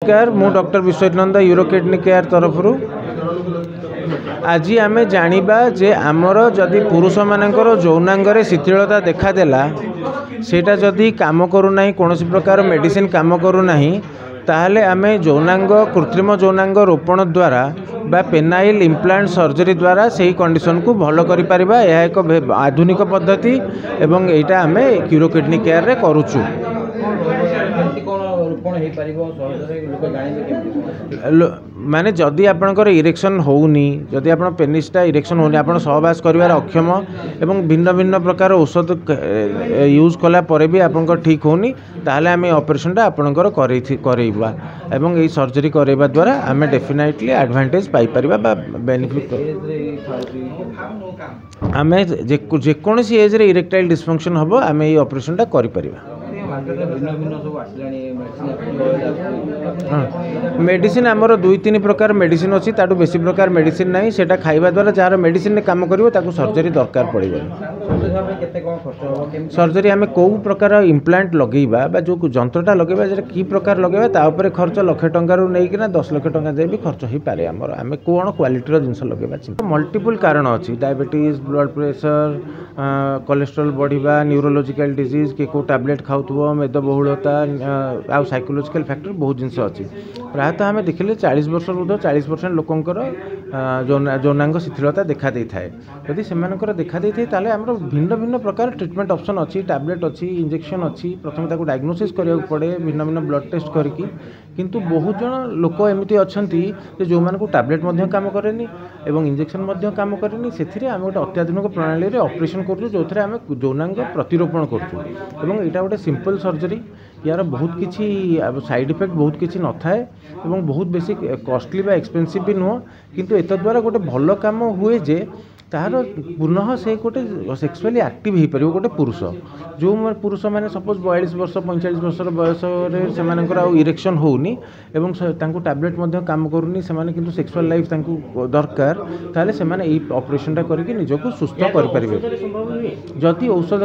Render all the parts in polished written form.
नमस्कार मु doctor विश्वनंद euro kidney care तरफ आज आम जाना जे आमर जदि पुरुष मानकर यौनांगरे शिथिलता देखादेला सेटा जदि काम करूना कौन प्रकार मेडिसिन काम करूना ताहले आमे यौनांग कृत्रिम यौनांग रोपण द्वारा बा पेनाइल इम्प्लांट सर्जरी द्वारा सही कंडीशन को भल कर पारिबा। यह एक आधुनिक पद्धति एवं एटा आमे यूरो किडनी केयर रे करूछु। माने जदि आपणकर इरेक्शन होउनी जदि आपण पेनिसटा इरेक्शन होउनी आपण सहवास करिवार अक्षम एवं भिन्न भिन्न प्रकार औषध यूज कला परे भी आपणकर ठीक होउनी ताहले आमे ऑपरेशनटा आपणकर करैबा एवं एई सर्जरी करैबा द्वारा आमे डेफिनेटली एडवांटेज पाई परिबा बा बेनिफिट आमे जे कोनसी एज रे इरेक्टाइल डिसफंक्शन हबो आमे एई ऑपरेशनटा करि परिबा। मेडिसिन आमर 2-3 प्रकार मेडिसिन अच्छी ताठू बेसी प्रकार मेडिसिन नहीं सेटा खाइबा द्वारा जार मेडिसिन काम करिवो ताकू सर्जरी दरकार पड़िबो। सर्जरी आमे को प्रकार इम्प्लांट लगेइबा बा जो जंत्रटा लगेइबा जे की प्रकार लगेइबा ता ऊपर खर्च लाख टंका रु नै कि 10 लाख टंका दे भी खर्च ही पारे। आमर आमे कोन क्वालिटी रो जिंस लगेइबा मल्टीपल कारण अच्छी डायबिटीज ब्लड प्रेशर कोलेस्ट्रोल बढ़िबा न्यूरोलॉजिकल डिजीज के को टैबलेट खाउथबो मेदबहुलता आ साइकोलॉजिकल फैक्टर बहुत जिनस अच्छी। प्रायतः आम देखिले 40 वर्ष ऊर्ध्व 40% लोकंकर यौनांग शिथिलता देखा दे थाए। यदि सेमानकर देखा दे थाए ताले हमर भिन्न भिन्न प्रकार ट्रीटमेंट ऑप्शन अच्छी टैबलेट अच्छी इंजेक्शन अच्छी प्रथम ताको डायग्नोसिस करिया पड़े भिन्न भिन्न ब्लड टेस्ट करके किंतु बहुत जन लोक एमती अच्छी जो मानक टैबलेट काम करेनी एवं इंजेक्शन काम करेनी से आम गोटे अत्याधुनिक प्रणाली रे ऑपरेशन करूँ जो थे आम यौनांग प्रतिरोपण करूँ यहाँ गोटे सिंपल सर्जरी यार बहुत किसी साइड इफेक्ट बहुत किसी न थाए एवं बहुत बेसी कॉस्टली बा एक्सपेंसिव भी नुह किंतु एत द्वारा गोटे भल काम हुए जे तार पुनः से गोटे सेक्सुअली एक्टिव हो पार गोटे पुरुष जो पुरुष मैंने सपोज 42 वर्ष 45 वर्ष बयस से इरेक्शन होनी एवं टैबलेट काम करूनी से किंतु सेक्सुअल लाइफ दरकार ताले से ऑपरेशनटा करके निजको सुस्थ करें। जदि औषध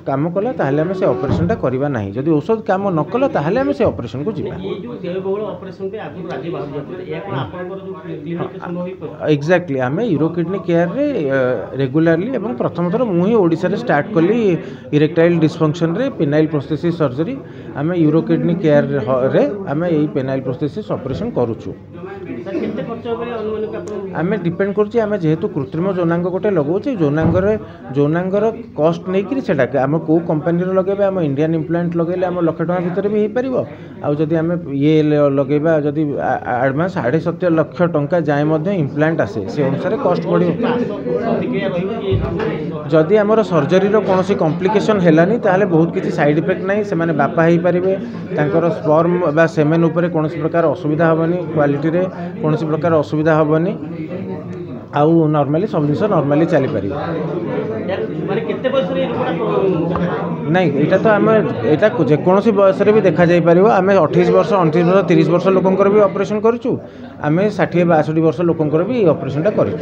काम कला ताहले आमे से ऑपरेशनटा करबा नहीं जदि औषध काम न कला ताहले आमे से ऑपरेशन को जीवा। एग्जैक्टली आमे यूरो किडनी केयर रे रेगुलारली एवं प्रथम थर मुझे ओडिशा रे स्टार्ट कली इरेक्टाइल डिसफंक्शन रे पेनाइल प्रोस्थेसिस सर्जरी आमे यूरो किडनी केयर रे आमे एई पेनाइल प्रोस्थेसिस ऑपरेशन करूछु। आमे डिपेंड करछि आमे जेहेतु कृत्रिम यौनांग गोटे लगाउछि यौनांगर कॉस्ट नहीं कि सेटा आम को कंपनी रो लगेबा आम इंडियन इम्प्लांट लगेले आम लाख टका भितर भी हो पारिबो आ जदि आमे ये लगेबा जदि एडवांस 7.5 लाख टंका जाए मध्य इम्प्लांट आसे से अनुसार कॉस्ट बढ़िबो। जदि आमर सर्जरी रो कोनोसी कॉम्प्लिकेशन हेलानी ताहले बहुत किसी साइड इफेक्ट नहीं से माने बापा ही पारिबे तांकर स्पर्म बा सेमेन ऊपर कोनोसी प्रकार असुविधा हबनी क्वालिटी रे कोनोसी प्रकार असुविधा हबनी आउ नॉर्मली सब जिन नॉर्मली चली पारि नहीं यहाँ तो आम यहाँ जेकोसी बयस भी देखा जा पार आम 28 वर्ष 29 वर्ष 30 वर्ष लोकंर भी ऑपरेशन करूँ आम 60-62 वर्ष लोकंर भी ऑपरेशनटा करूँ।